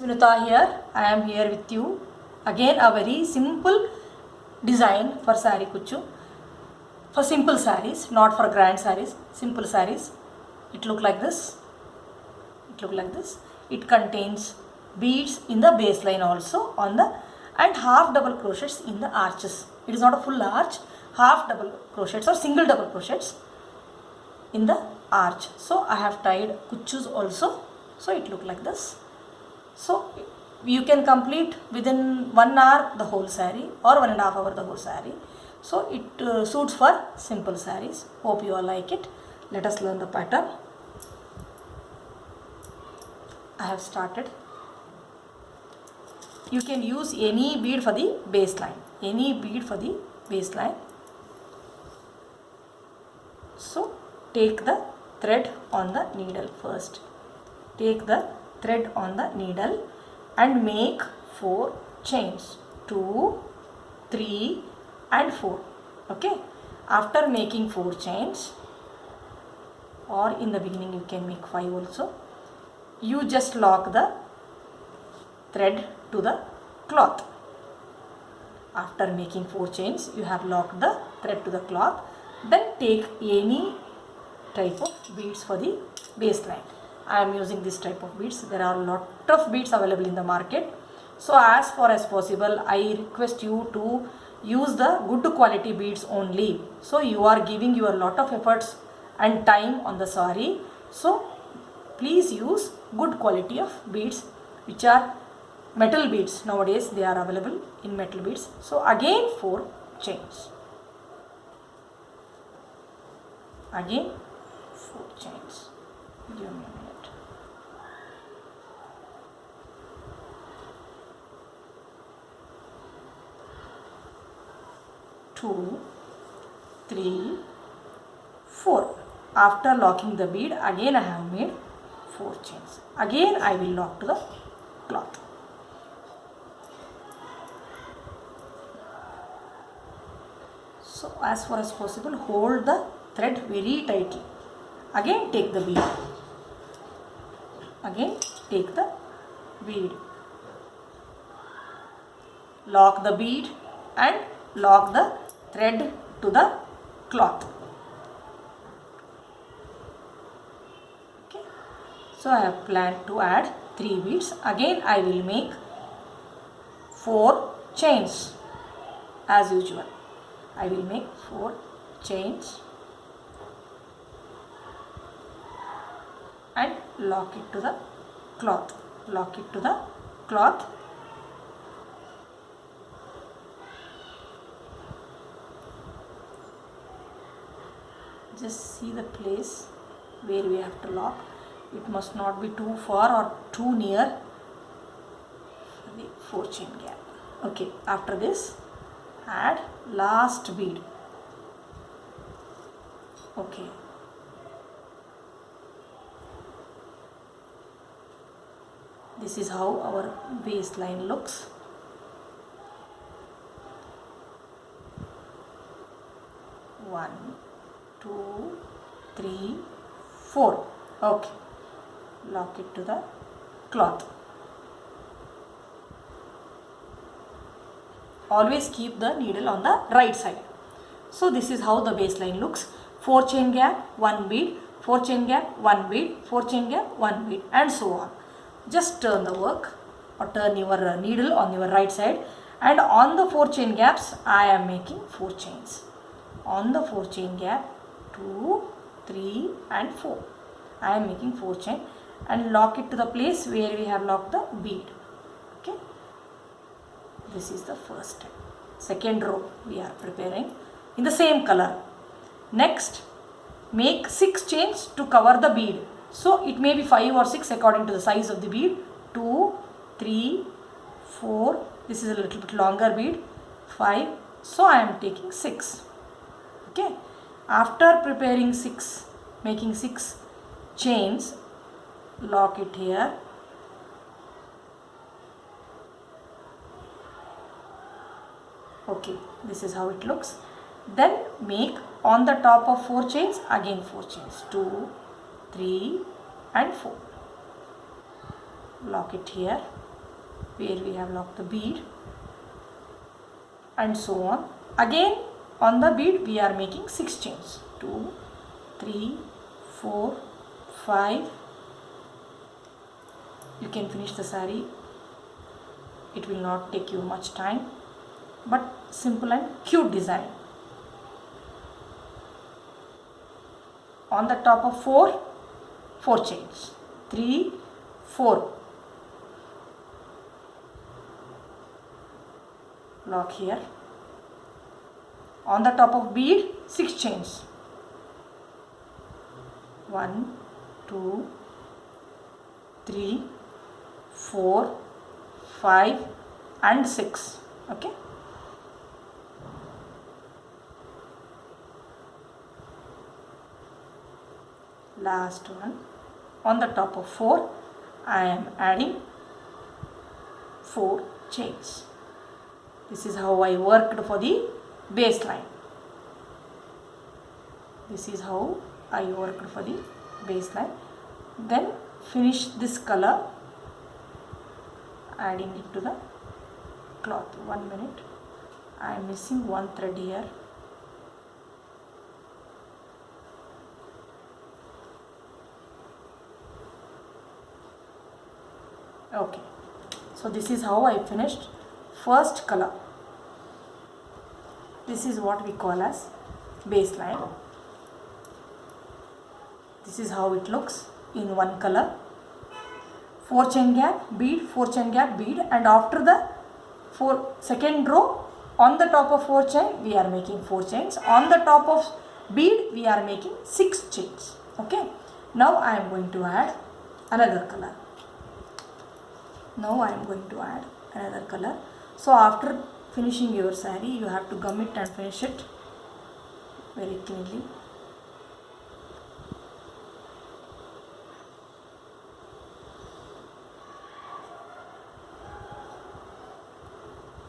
Vinutha here. I am here with you. Again a very simple design for saree kuchu. For simple sarees, not for grand sarees. Simple sarees. It look like this. It contains beads in the baseline also on the and half double crochets in the arches. It is not a full arch. Half double crochets or single double crochets in the arch. So I have tied kuchus also. So it look like this. So you can complete within 1 hour the whole saree or 1.5 hours the whole saree. So it suits for simple sarees. Hope you all like it. Let us learn the pattern. I have started. You can use any bead for the baseline. So take the thread on the needle first. Take the thread on the needle and make 4 chains. 2, 3 and 4. Okay. After making 4 chains, or in the beginning you can make 5 also, you just lock the thread to the cloth. After making 4 chains, you have locked the thread to the cloth. Then take any type of beads for the baseline. I am using this type of beads. There are a lot of beads available in the market. So as far as possible, I request you to use the good quality beads only. So you are giving your lot of efforts and time on the saree. So please use good quality of beads, which are metal beads. Nowadays they are available in metal beads. So again 4 chains. Again 4 chains. Give me a minute. 2, 3, 4. After locking the bead, again I have made 4 chains. Again I will lock to the cloth. So as far as possible, hold the thread very tightly. Again take the bead. Lock the bead and lock the thread to the cloth. Okay. So I have planned to add 3 beads. Again I will make 4 chains as usual. I will make 4 chains and lock it to the cloth. Just see the place where we have to lock. It must not be too far or too near the 4 chain gap. Okay, after this add last bead. Okay. This is how our baseline looks. One, 2, 3, 4. Okay. Lock it to the cloth. Always keep the needle on the right side. So this is how the baseline looks. 4 chain gap, 1 bead, 4 chain gap, 1 bead, 4 chain gap, 1 bead, and so on. Just turn the work or turn your needle on your right side, and on the 4 chain gaps I am making 4 chains. On the 4 chain gap, 2, 3 and 4. I am making 4 chain and lock it to the place where we have locked the bead. Okay. This is the first step. Second row we are preparing in the same color. Next, make 6 chains to cover the bead. So it may be 5 or 6 according to the size of the bead. 2, 3, 4. This is a little bit longer bead. 5. So I am taking 6. Okay. After preparing 6, making 6 chains, lock it here. Okay, this is how it looks. Then make on the top of 4 chains again 4 chains. 2, 3 and 4. Lock it here. where we have locked the bead, and so on. Again on the bead we are making 6 chains. 2, 3, 4, 5. You can finish the saree. It will not take you much time, but simple and cute design. On the top of 4 chains. 3, 4. Lock here. On the top of bead 6 chains. 1, 2, 3, 4, 5 and 6. Okay. Last one. On the top of 4 I am adding 4 chains. This is how I worked for the baseline. This is how I worked for the baseline. Then finish this color, adding it to the cloth. 1 minute. I am missing one thread here. Okay, so this is how I finished first color. This is what we call as baseline. This is how it looks in one color. 4 chain gap bead, 4 chain gap bead, and after the second row on the top of 4 chain we are making 4 chains. On the top of bead we are making 6 chains. Okay, now I am going to add another color. So after finishing your saree you have to gum it and finish it very cleanly.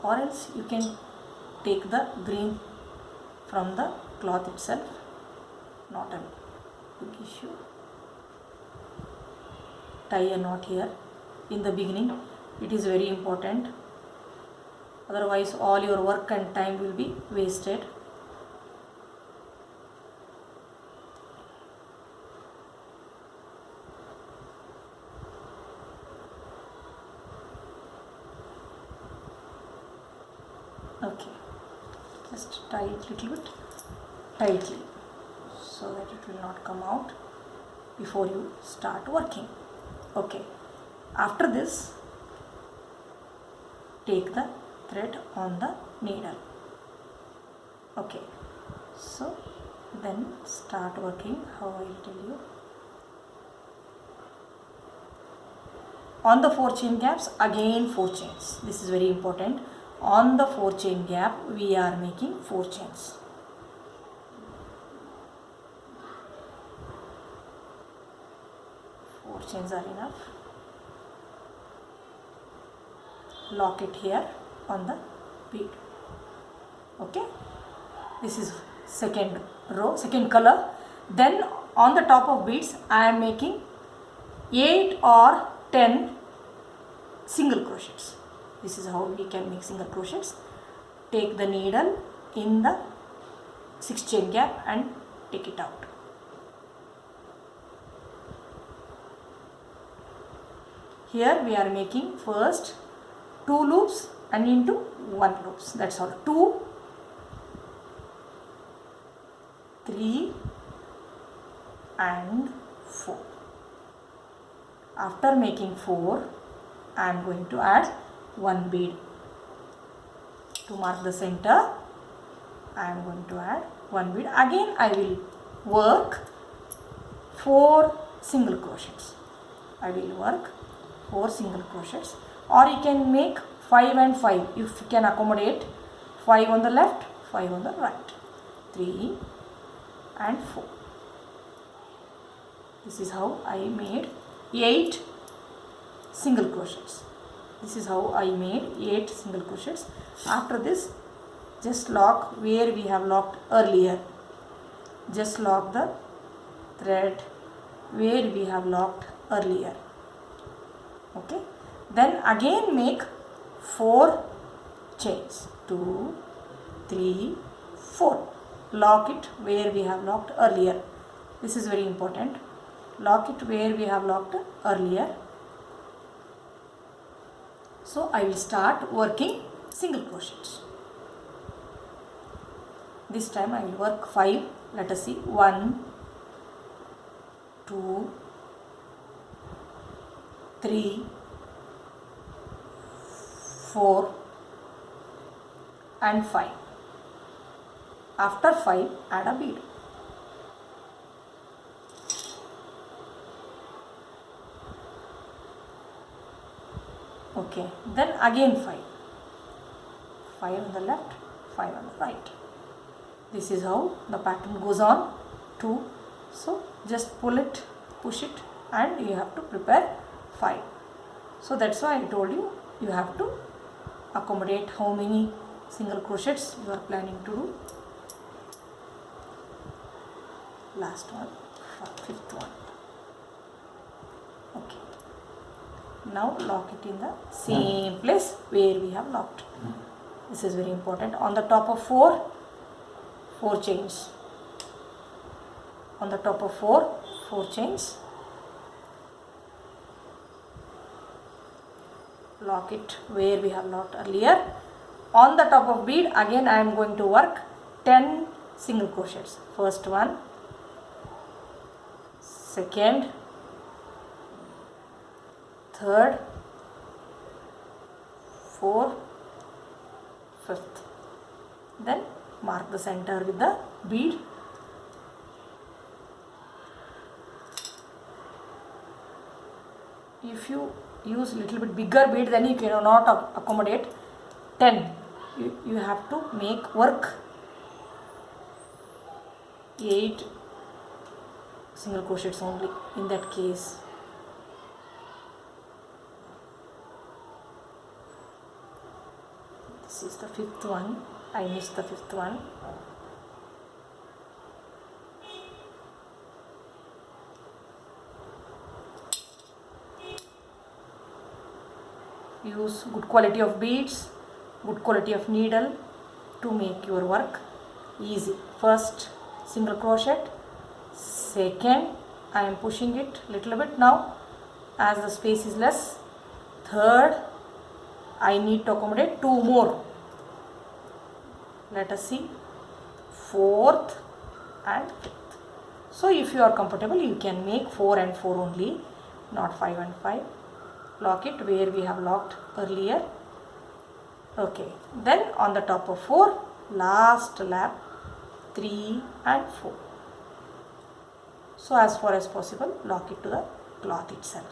Or else you can take the green from the cloth itself, not a big issue. Tie a knot here in the beginning. It is very important, otherwise all your work and time will be wasted. Okay, just tie it little bit tightly so that it will not come out before you start working. Okay, after this take the thread on the needle. Okay, so then start working how I will tell you. On the 4 chain gaps again 4 chains. This is very important. On the 4 chain gap we are making 4 chains. Four chains are enough. Lock it here on the bead. Okay, this is second row, second color. Then on the top of beads I am making 8 or 10 single crochets. This is how we can make single crochets. Take the needle in the 6 chain gap and take it out. Here we are making first 2 loops and into 1 loops. That's all. 2, 3 and 4. After making 4, I am going to add 1 bead. To mark the center, I am going to add 1 bead. Again I will work 4 single crochets. I will work 4 single crochets, or you can make 5 and 5 if you can accommodate. 5 on the left, 5 on the right. 3 and 4. This is how I made 8 single crochets. This is how I made 8 single crochets. After this, just lock where we have locked earlier. Just lock the thread where we have locked earlier. Okay. Then again make 4 chains. 2, 3, 4. Lock it where we have locked earlier. This is very important. Lock it where we have locked earlier. So I will start working single crochets. This time I will work 5. Let us see. 1, 2, 3, 4 and 5. After 5, add a bead. Okay, then again 5. 5 on the left, 5 on the right. This is how the pattern goes on. 2. So just pull it, push it, and you have to prepare 5. So that's why I told you, you have to accommodate how many single crochets you are planning to do. Last one, 5th one. Okay. Now lock it in the same place where we have locked. This is very important. On the top of 4 chains. On the top of 4 chains. Lock it where we have locked earlier. On the top of bead, again I am going to work 10 single crochets. First one, second, third, fourth, fifth. Then mark the center with the bead. If you use little bit bigger bead, then you cannot accommodate 10. You have to make work 8 single crochets only in that case. This is the 5th one. I missed the 5th one. Use good quality of beads, good quality of needle to make your work easy. First single crochet, second I am pushing it little bit now as the space is less. Third, I need to accommodate 2 more. Let us see. Fourth and fifth. So if you are comfortable, you can make 4 and 4 only, not 5 and 5. Lock it where we have locked earlier. Okay, then on the top of 4, last lap 3 and 4. So as far as possible, lock it to the cloth itself.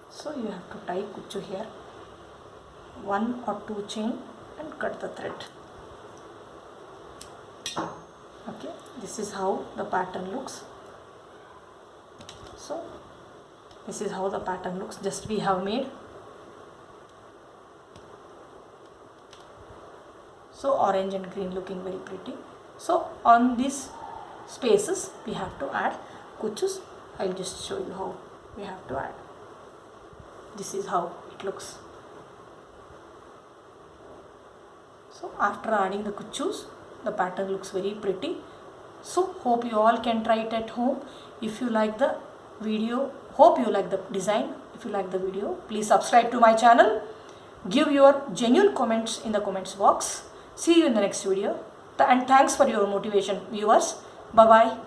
So you have to tie kuchu here, 1 or 2 chain and cut the thread. Okay, this is how the pattern looks. So this is how the pattern looks, just we have made. So orange and green looking very pretty. So on these spaces we have to add kuchus. I will just show you how we have to add. This is how it looks. So after adding the kuchus, the pattern looks very pretty. So hope you all can try it at home. If you like the video, hope you like the design. If you like the video, please subscribe to my channel. Give your genuine comments in the comments box. See you in the next video. And thanks for your motivation, viewers. Bye bye.